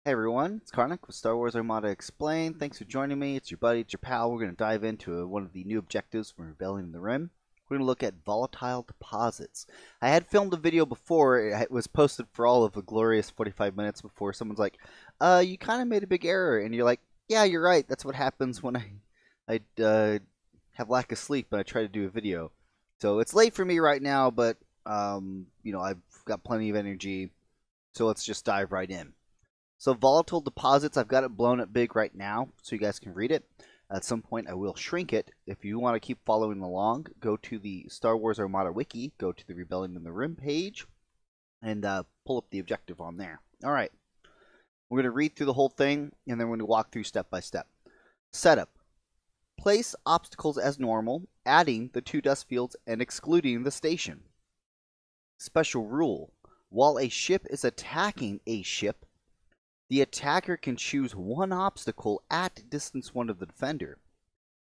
Hey everyone, it's Karnak with Star Wars Armada Explained. Thanks for joining me. It's your buddy, it's your pal. We're going to dive into one of the new objectives from Rebellion in the Rim. We're going to look at volatile deposits. I had filmed a video before. It was posted for all of a glorious 45 minutes before someone's like, you kind of made a big error. And you're like, yeah, you're right. That's what happens when I have lack of sleep and I try to do a video. So it's late for me right now, but, I've got plenty of energy. So let's just dive right in. So volatile deposits, I've got it blown up big right now so you guys can read it. At some point I will shrink it. If you want to keep following along, go to the Star Wars Armada wiki, go to the Rebellion in the Rim page, and pull up the objective on there. Alright, we're going to read through the whole thing, and then we're going to walk through step by step. Setup. Place obstacles as normal, adding the 2 dust fields and excluding the station. Special rule. While a ship is attacking a ship, the attacker can choose one obstacle at distance 1 of the defender.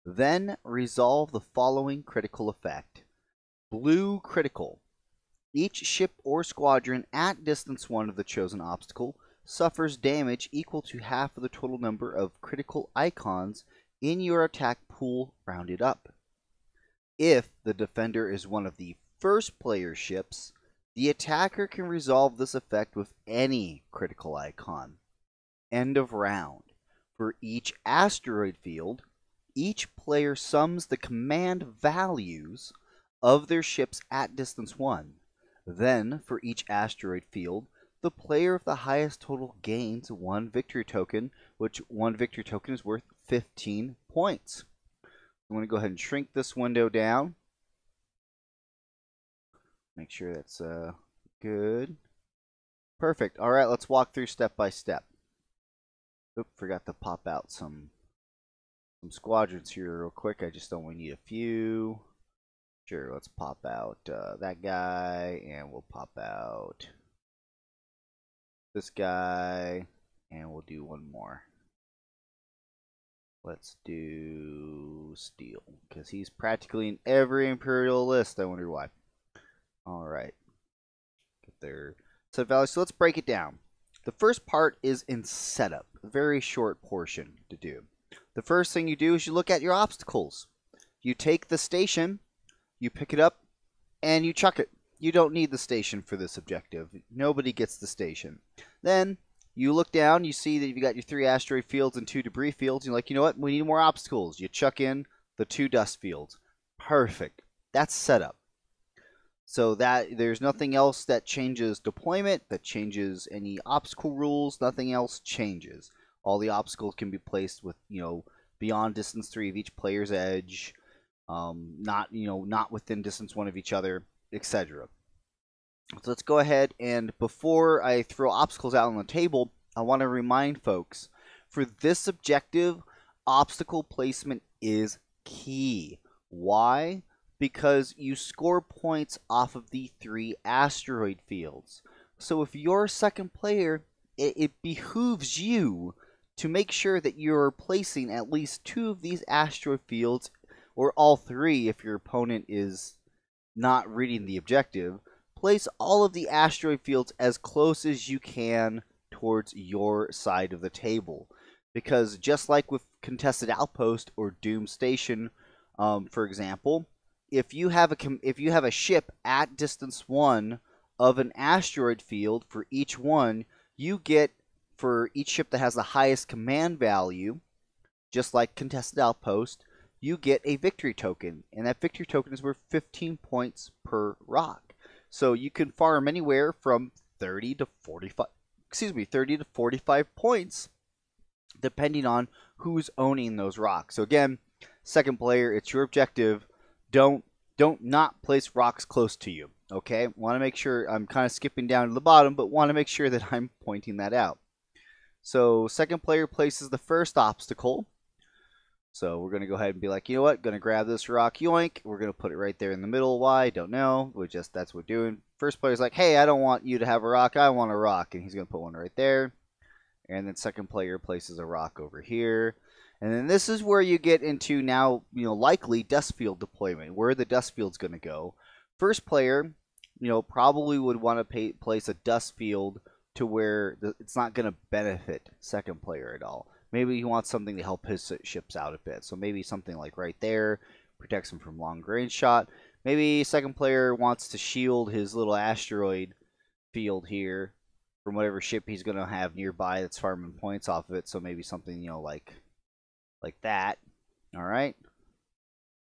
Then resolve the following critical effect. Blue critical. Each ship or squadron at distance 1 of the chosen obstacle suffers damage equal to half of the total number of critical icons in your attack pool rounded up. If the defender is one of the first player ships, the attacker can resolve this effect with any critical icon. End of round. For each asteroid field, each player sums the command values of their ships at distance 1. Then, for each asteroid field, the player of the highest total gains 1 victory token, which 1 victory token is worth 15 points. I'm going to go ahead and shrink this window down. Make sure that's good. Perfect. All right, let's walk through step by step. Oop, forgot to pop out some squadrons here real quick. I just only need a few. Sure, let's pop out that guy, and we'll pop out this guy, and we'll do one more. Let's do Steel, because he's practically in every Imperial list. I wonder why. Alright. Get their set value. So let's break it down. The first part is in setup. A very short portion to do. The first thing you do is you look at your obstacles. You take the station, you pick it up, and you chuck it. You don't need the station for this objective. Nobody gets the station. Then you look down, you see that you've got your 3 asteroid fields and 2 debris fields. You're like, you know what? We need more obstacles. You chuck in the 2 dust fields. Perfect. That's setup. So that there's nothing else that changes deployment, that changes any obstacle rules. Nothing else changes. All the obstacles can be placed with, beyond distance 3 of each player's edge, not within distance 1 of each other, etc. So let's go ahead, and before I throw obstacles out on the table, I want to remind folks, for this objective, obstacle placement is key. Why? Because you score points off of the 3 asteroid fields. So if you're a second player, it behooves you to make sure that you're placing at least 2 of these asteroid fields, or all 3 if your opponent is not reading the objective. Place all of the asteroid fields as close as you can towards your side of the table. Because just like with Contested Outpost or Doom Station, for example, if you have a ship at distance 1 of an asteroid field for each one, you get, for each ship that has the highest command value, just like Contested Outpost, you get a victory token, and that victory token is worth 15 points per rock. So you can farm anywhere from 30 to 45 points, depending on who's owning those rocks. So again, second player, it's your objective. Don't not place rocks close to you. Okay, want to make sure, I'm kind of skipping down to the bottom, but want to make sure that I'm pointing that out. So second player places the first obstacle. So we're going to go ahead and be like, you know what, going to grab this rock, yoink. We're going to put it right there in the middle. Why? Don't know. That's what we're doing. First player's like, hey, I don't want you to have a rock. I want a rock. And he's going to put one right there. And then second player places a rock over here. And then this is where you get into now, likely dust field deployment. Where the dust field's going to go. First player, probably would want to place a dust field to where it's not going to benefit second player at all. Maybe he wants something to help his ships out a bit. So maybe something like right there protects him from long range shot. Maybe second player wants to shield his little asteroid field here from whatever ship he's going to have nearby that's farming points off of it. So maybe something, you know, like that. All right.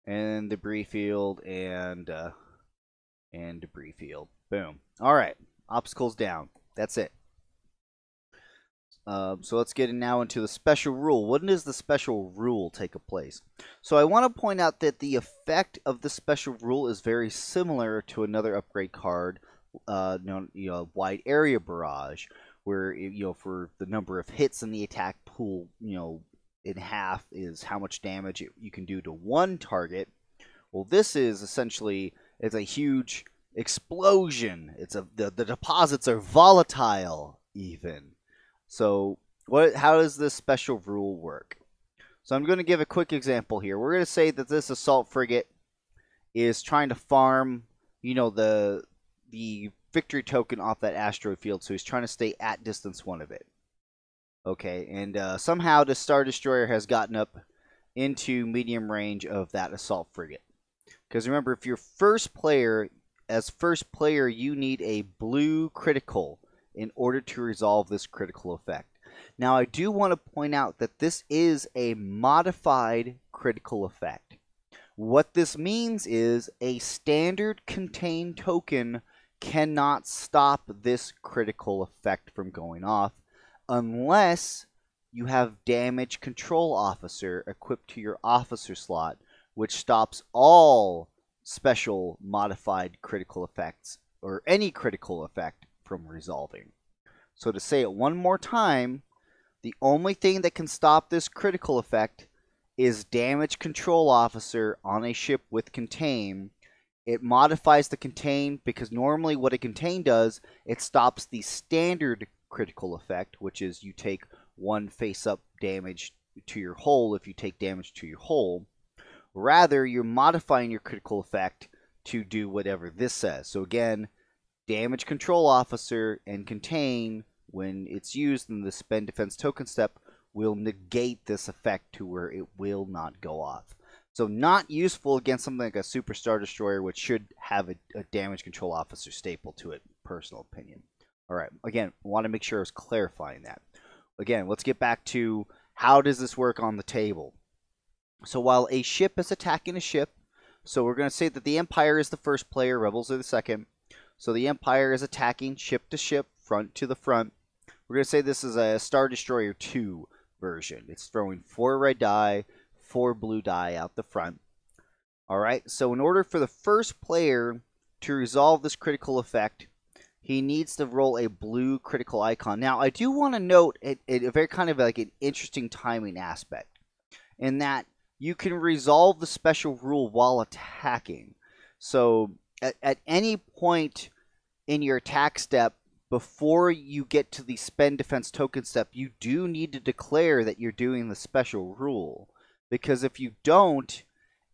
And debris field and debris field. Boom. All right. Obstacles down. That's it. So let's get now into the special rule. When does the special rule take place? So I want to point out that the effect of the special rule is very similar to another upgrade card, known, wide area barrage, where for the number of hits in the attack pool, in half is how much damage you can do to one target. Well, this is essentially it's a huge explosion. The deposits are volatile even. So how does this special rule work? So I'm going to give a quick example here. We're going to say that this assault frigate is trying to farm, the victory token off that asteroid field. So he's trying to stay at distance 1 of it. Okay, and somehow the Star Destroyer has gotten up into medium range of that assault frigate. Because remember, if you're first player, you need a blue critical in order to resolve this critical effect. Now, I do want to point out that this is a modified critical effect. What this means is a standard contained token cannot stop this critical effect from going off unless you have Damage Control Officer equipped to your officer slot, which stops all special modified critical effects or any critical effect from resolving. So to say it one more time, the only thing that can stop this critical effect is Damage Control Officer on a ship with Contain. It modifies the Contain because normally what a Contain does, it stops the standard critical effect, which is you take 1 face-up damage to your hull if you take damage to your hull. Rather, you're modifying your critical effect to do whatever this says. So again, Damage Control Officer and Contain, when it's used in the Spend Defense Token step, will negate this effect to where it will not go off. So not useful against something like a Super Star Destroyer, which should have a Damage Control Officer staple to it, personal opinion. Alright, again, I want to make sure I was clarifying that. Again, let's get back to how does this work on the table. So while a ship is attacking a ship, so we're going to say that the Empire is the first player, Rebels are the second. So the Empire is attacking ship to ship, front to the front. We're going to say this is a Star Destroyer 2 version. It's throwing 4 red die, 4 blue die out the front. Alright, so in order for the first player to resolve this critical effect, he needs to roll a blue critical icon. Now, I do want to note a very kind of like an interesting timing aspect, in that you can resolve the special rule while attacking. So at any point in your attack step, before you get to the Spend Defense Token step, you do need to declare that you're doing the special rule. Because if you don't,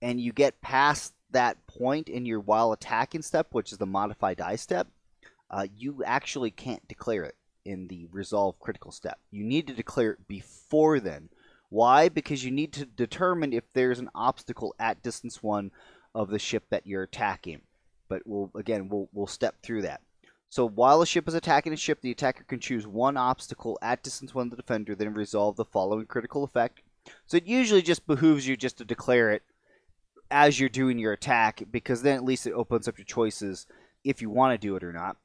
and you get past that point in your while attacking step, which is the Modify Die step, you actually can't declare it in the Resolve Critical step. You need to declare it before then. Why? Because you need to determine if there's an obstacle at distance 1 of the ship that you're attacking. But we'll step through that. So while a ship is attacking a ship, the attacker can choose 1 obstacle at distance 1 of the defender, then resolve the following critical effect. So it usually just behooves you just to declare it as you're doing your attack, because then at least it opens up your choices if you want to do it or not.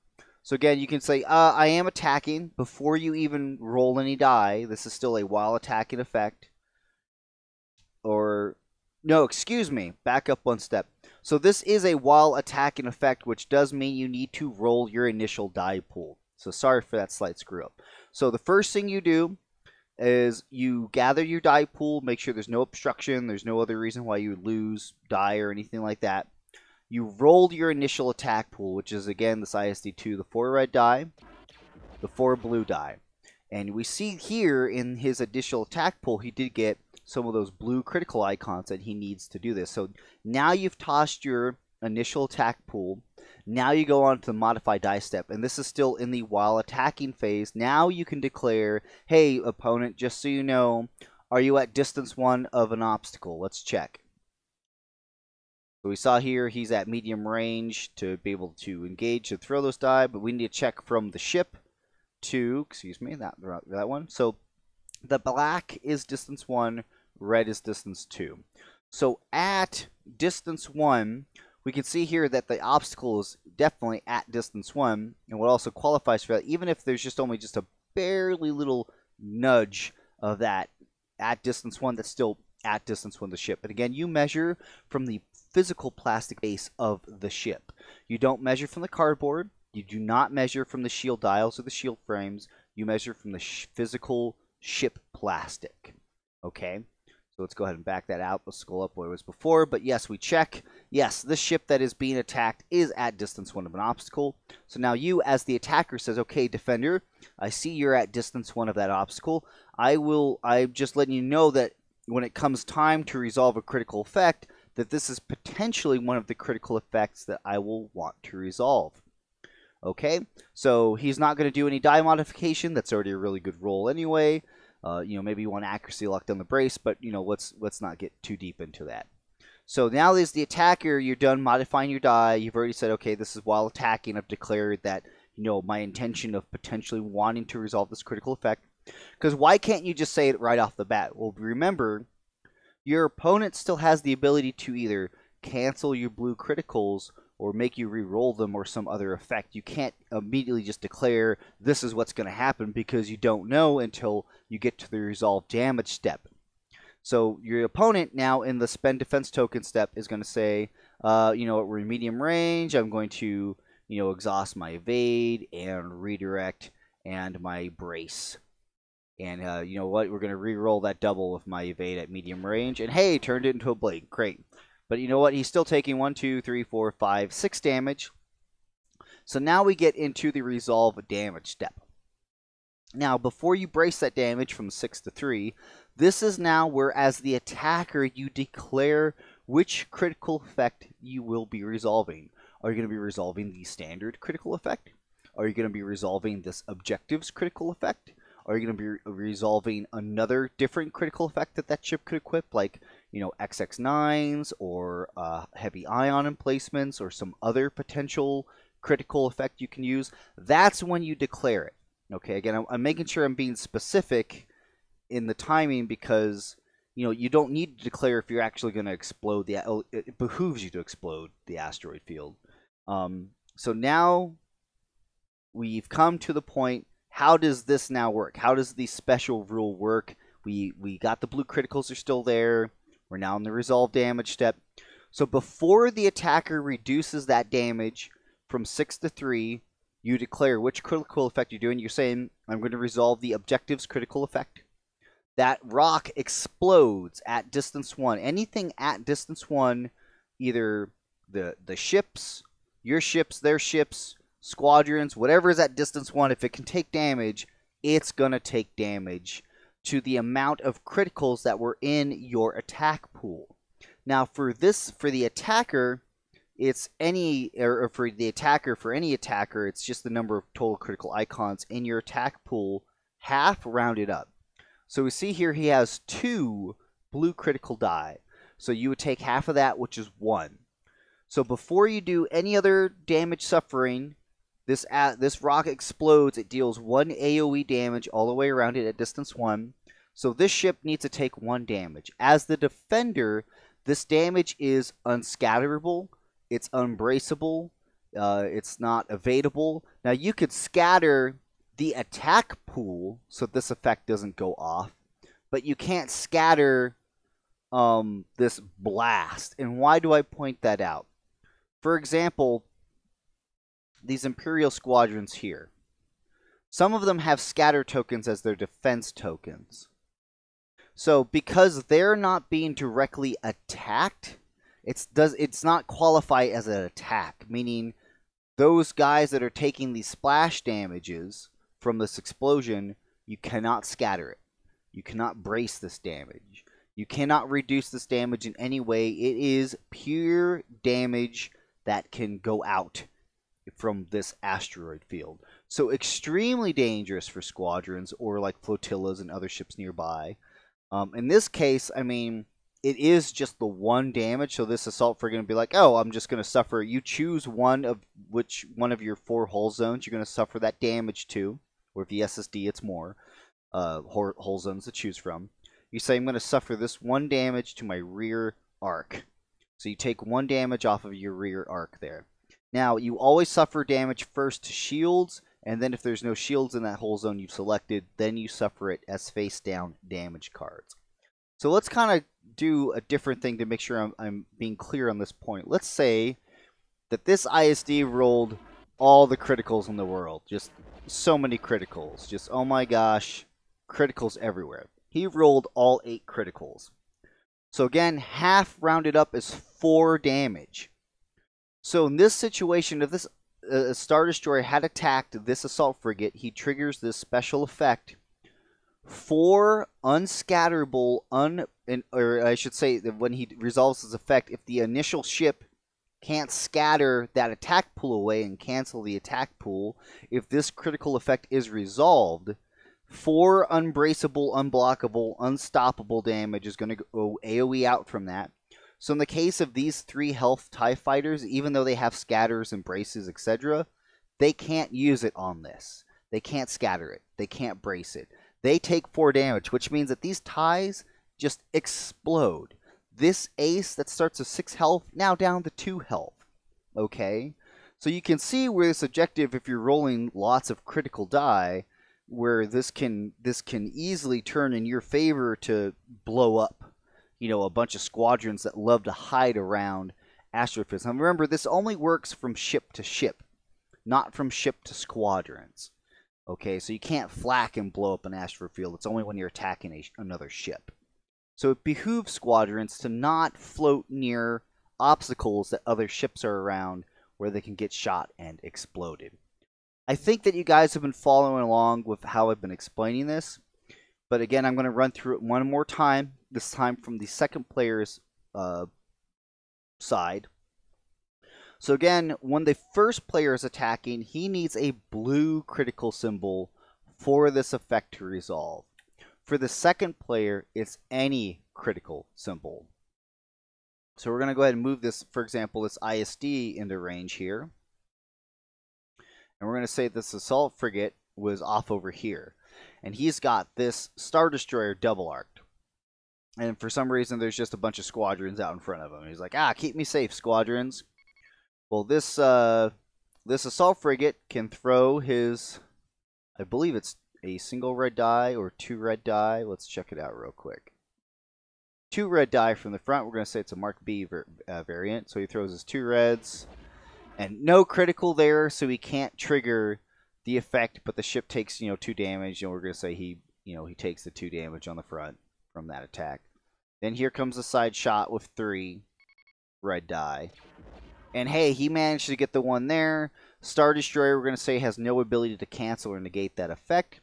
So again, you can say, I am attacking before you even roll any die. This is still a while attacking effect. Or, no, excuse me, back up 1 step. So this is a while attacking effect, which does mean you need to roll your initial die pool. So sorry for that slight screw up. So the first thing you do is you gather your die pool, make sure there's no obstruction, there's no other reason why you lose die or anything like that. You rolled your initial attack pool, which is again this ISD2, the 4 red die, the 4 blue die. And we see here in his initial attack pool, he did get some of those blue critical icons that he needs to do this. So now you've tossed your initial attack pool. Now you go on to the modify die step, and this is still in the while attacking phase. Now you can declare, hey, opponent, just so you know, are you at distance 1 of an obstacle? Let's check. So we saw here he's at medium range to be able to engage to throw those die, but we need to check from the ship to, excuse me, that one. So the black is distance 1, red is distance 2. So at distance 1, we can see here that the obstacle is definitely at distance 1, and what also qualifies for that, even if there's just only just a barely little nudge of that at distance 1, that's still at distance 1 of the ship. But again, you measure from the physical plastic base of the ship. You don't measure from the cardboard. You do not measure from the shield dials or the shield frames. You measure from the physical ship plastic. Okay? So let's go ahead and back that out. Let's scroll up what it was before. But yes, we check. Yes, this ship that is being attacked is at distance 1 of an obstacle. So now you, as the attacker, says, okay, defender, I see you're at distance 1 of that obstacle. I'm just letting you know that when it comes time to resolve a critical effect, that this is potentially one of the critical effects that I will want to resolve. Okay, so he's not going to do any die modification. That's already a really good roll anyway. Maybe you want accuracy locked on the brace, but let's not get too deep into that. So now as the attacker, you're done modifying your die. You've already said, okay, this is while attacking. I've declared that my intention of potentially wanting to resolve this critical effect. Because why can't you just say it right off the bat? Well, remember, your opponent still has the ability to either cancel your blue criticals or make you re-roll them or some other effect. You can't immediately just declare this is what's going to happen because you don't know until you get to the resolve damage step. So your opponent now in the spend defense token step is going to say, we're in medium range. I'm going to, exhaust my evade and redirect and my brace. And you know what? We're going to re-roll that double with my evade at medium range. And hey, turned it into a blade. Great. But you know what? He's still taking 1, 2, 3, 4, 5, 6 damage. So now we get into the resolve damage step. Now, before you brace that damage from 6 to 3, this is now where, as the attacker, you declare which critical effect you will be resolving. Are you going to be resolving the standard critical effect? Are you going to be resolving this objectives critical effect? Are you going to be resolving another different critical effect that ship could equip, like, XX9s or heavy ion emplacements or some other potential critical effect you can use? That's when you declare it. Okay, again, I'm making sure I'm being specific in the timing because, you don't need to declare if you're actually going to explode it behooves you to explode the asteroid field. So now we've come to the point. How does this now work? How does the special rule work? We got the blue criticals are still there. We're now in the resolve damage step. So before the attacker reduces that damage from 6 to 3, you declare which critical effect you're doing. You're saying, I'm going to resolve the objectives critical effect. That rock explodes at distance 1. Anything at distance 1, either the ships, your ships, their ships, squadrons, whatever is at distance 1, if it can take damage, it's going to take damage to the amount of criticals that were in your attack pool. Now for the attacker, it's for any attacker, it's just the number of total critical icons in your attack pool, half rounded up. So we see here he has 2 blue critical die. So you would take half of that, which is 1. So before you do any other damage suffering, this rock explodes. It deals 1 AoE damage all the way around it at distance 1. So this ship needs to take 1 damage. As the defender, this damage is unscatterable. It's unbraceable. It's not evadable. Now you could scatter the attack pool so this effect doesn't go off, but you can't scatter this blast. And why do I point that out? For example, these Imperial squadrons here. Some of them have scatter tokens as their defense tokens. So because they're not being directly attacked, it's not qualify as an attack, meaning those guys that are taking these splash damages from this explosion, you cannot scatter it. You cannot brace this damage. You cannot reduce this damage in any way. It is pure damage that can go out from this asteroid field. So extremely dangerous for squadrons or like flotillas and other ships nearby. In this case, I mean, it is just the one damage, so this assault frigate going to be like, oh, I'm just going to suffer. You choose one of your 4 hull zones you're going to suffer that damage to, or if the SSD, it's more hull zones to choose from. You say, I'm going to suffer this 1 damage to my rear arc. So you take 1 damage off of your rear arc there. Now, you always suffer damage first to shields, and then if there's no shields in that hull zone you've selected, then you suffer it as face-down damage cards. So let's kind of do a different thing to make sure I'm being clear on this point. Let's say that this ISD rolled all the criticals in the world. Just so many criticals. Just, oh my gosh, criticals everywhere. He rolled all 8 criticals. So again, half rounded up is 4 damage. So in this situation, if this Star Destroyer had attacked this assault frigate, he triggers this special effect. 4 unscatterable, or I should say that when he resolves his effect, if the initial ship can't scatter that attack pool away and cancel the attack pool, if this critical effect is resolved, 4 unbraceable, unblockable, unstoppable damage is going to go AoE out from that. So in the case of these 3 health TIE fighters, even though they have scatters and braces, etc., they can't use it on this. They can't scatter it. They can't brace it. They take 4 damage, which means that these TIEs just explode. This ace that starts with 6 health, now down to 2 health. Okay? So you can see where this objective, if you're rolling lots of critical die, where this can easily turn in your favor to blow up, you know, a bunch of squadrons that love to hide around asteroid fields. Now remember, this only works from ship to ship, not from ship to squadrons. Okay, so you can't flak and blow up an asteroid field. It's only when you're attacking another ship. So it behooves squadrons to not float near obstacles that other ships are around where they can get shot and exploded. I think that you guys have been following along with how I've been explaining this. But again, I'm going to run through it one more time, this time from the second player's side. So again, when the first player is attacking, he needs a blue critical symbol for this effect to resolve. For the second player, it's any critical symbol. So we're going to go ahead and move this, for example, this ISD into range here. And we're going to say this assault frigate was off over here. And he's got this Star Destroyer double arced. And for some reason, there's just a bunch of squadrons out in front of him. He's like, keep me safe, squadrons. Well, this assault frigate can throw his, I believe it's a single red die or 2 red die. Let's check it out real quick. 2 red die from the front. We're going to say it's a Mark B variant. So he throws his 2 reds. And no critical there, so he can't trigger the effect, but the ship takes, 2 damage, and we're going to say he takes the 2 damage on the front from that attack. Then here comes a side shot with 3 red die. And hey, he managed to get the 1 there. Star Destroyer, we're going to say, has no ability to cancel or negate that effect.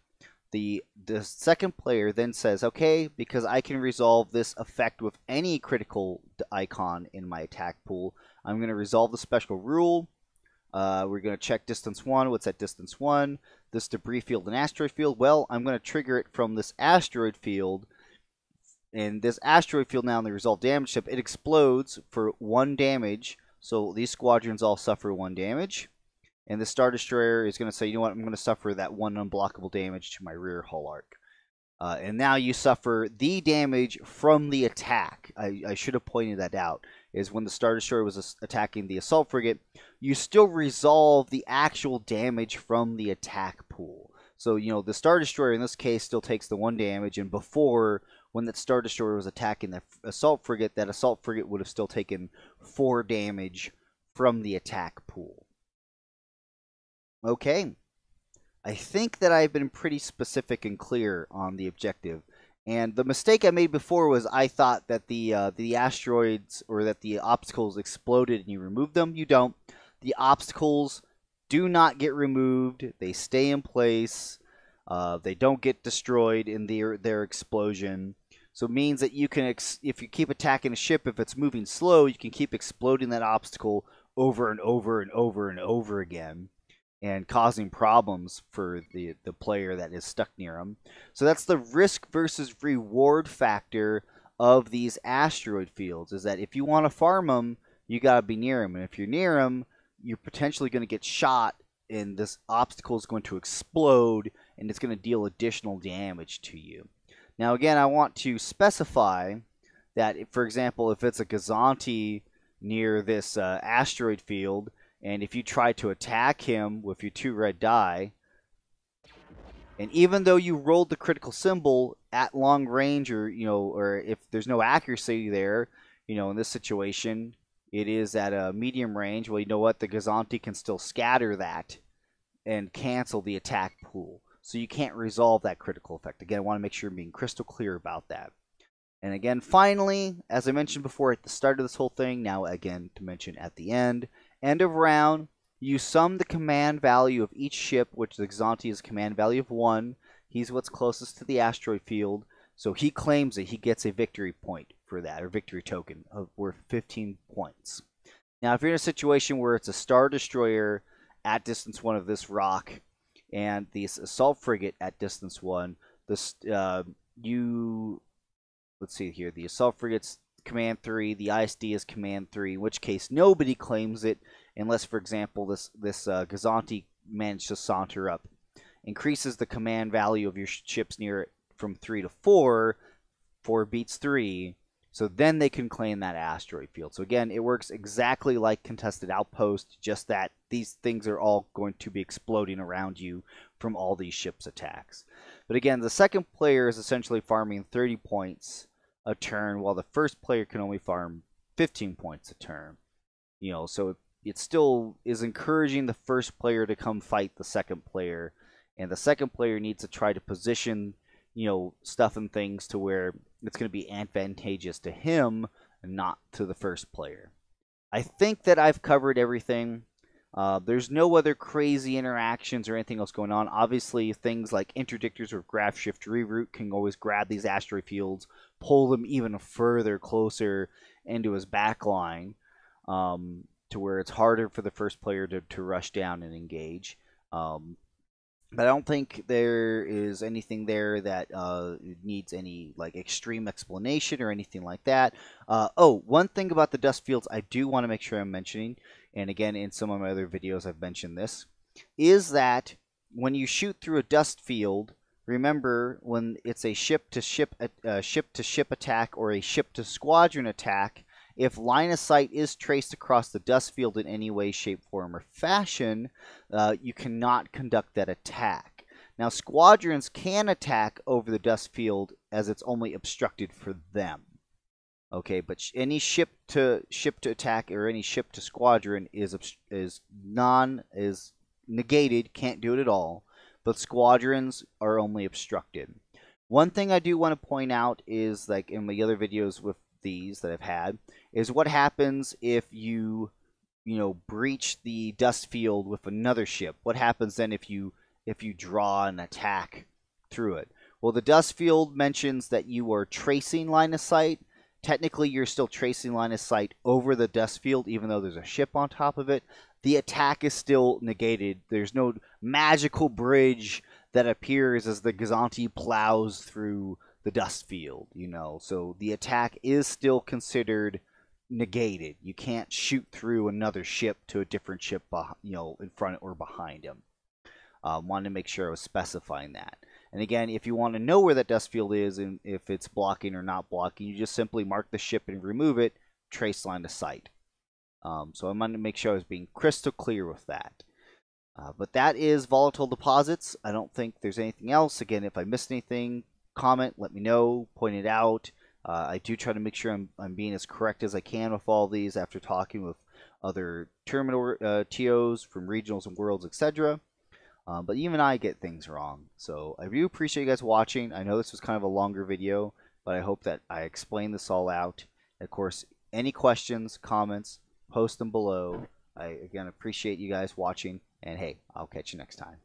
The second player then says, okay, because I can resolve this effect with any critical icon in my attack pool, I'm going to resolve the special rule. We're going to check distance 1. What's that distance 1? This debris field and asteroid field. Well, I'm going to trigger it from this asteroid field. And this asteroid field now in the resolve damage ship, it explodes for 1 damage. So these squadrons all suffer 1 damage. And the Star Destroyer is going to say, you know what, I'm going to suffer that 1 unblockable damage to my rear hull arc. And now you suffer the damage from the attack. I should have pointed that out. Is when the Star Destroyer was attacking the assault frigate, you still resolve the actual damage from the attack pool. So, the Star Destroyer in this case still takes the 1 damage, and before, when that Star Destroyer was attacking the assault frigate, that assault frigate would have still taken 4 damage from the attack pool. Okay. I think that I've been pretty specific and clear on the objective. And the mistake I made before was I thought that the asteroids or that the obstacles exploded and you removed them. You don't. The obstacles do not get removed. They stay in place. They don't get destroyed in their explosion. So it means that you can, if you keep attacking a ship, if it's moving slow, you can keep exploding that obstacle over and over and over and over again, and causing problems for the player that is stuck near them. So that's the risk versus reward factor of these asteroid fields, is that if you want to farm them, you got to be near them. And if you're near them, you're potentially going to get shot, and this obstacle is going to explode, and it's going to deal additional damage to you. Now, again, I want to specify that, for example, if it's a Gazanti near this asteroid field, and if you try to attack him with your 2 red die, and even though you rolled the critical symbol at long range, or or if there's no accuracy there, in this situation, it is at a medium range. Well, you know what? The Gazanti can still scatter that and cancel the attack pool. So you can't resolve that critical effect. Again, I want to make sure I'm being crystal clear about that. And again, finally, as I mentioned before at the start of this whole thing, now again to mention at the end of round, you sum the command value of each ship, which the Gazanti is command value of 1. He's what's closest to the asteroid field, so he claims it. He gets a victory point for that, or victory token of worth 15 points. Now, if you're in a situation where it's a Star Destroyer at distance 1 of this rock, and the assault frigate at distance 1, let's see here, the assault frigate's command 3, the ISD is command 3, in which case nobody claims it unless, for example, this Gazanti managed to saunter up. Increases the command value of your ships near it from 3 to 4. 4 beats 3. So then they can claim that asteroid field. So again, it works exactly like Contested Outpost, just that these things are all going to be exploding around you from all these ships' attacks. But again, the second player is essentially farming 30 points a turn, while the first player can only farm 15 points a turn. So it still is encouraging the first player to come fight the second player, and the second player needs to try to position stuff and things to where it's going to be advantageous to him and not to the first player. I think that I've covered everything. There's no other crazy interactions or anything else going on. Obviously, things like interdictors or graph shift reroute can always grab these asteroid fields, pull them even further closer into his backline, to where it's harder for the first player to rush down and engage. But I don't think there is anything there that needs any extreme explanation or anything like that. One thing about the dust fields I do want to make sure I'm mentioning, and again in some of my other videos I've mentioned this, is that when you shoot through a dust field, remember when it's a ship to ship attack or a ship to squadron attack, if line of sight is traced across the dust field in any way, shape, form, or fashion, you cannot conduct that attack. Now, squadrons can attack over the dust field as it's only obstructed for them. Okay, but any ship to attack or any ship to squadron is negated, can't do it at all. But squadrons are only obstructed. One thing I do want to point out is, like in my other videos with these that I've had, is what happens if you breach the dust field with another ship. What happens then if you draw an attack through it? Well, the dust field mentions that you are tracing line of sight. Technically, you're still tracing line of sight over the dust field, even though there's a ship on top of it. The attack is still negated. There's no magical bridge that appears as the Gazanti plows through the dust field, So the attack is still considered negated. You can't shoot through another ship to a different ship, in front or behind him. Wanted to make sure I was specifying that. And again, if you want to know where that dust field is and if it's blocking or not blocking, you just simply mark the ship and remove it, trace line of sight. So I wanted to make sure I was being crystal clear with that. But that is volatile deposits. I don't think there's anything else. Again, if I missed anything, comment, let me know, point it out. I do try to make sure I'm being as correct as I can with all these after talking with other terminal TOs from regionals and worlds, etc. But even I get things wrong. So I do appreciate you guys watching. I know this was kind of a longer video, but I hope that I explained this all out. Of course, any questions, comments, post them below. I, again, appreciate you guys watching. And hey, I'll catch you next time.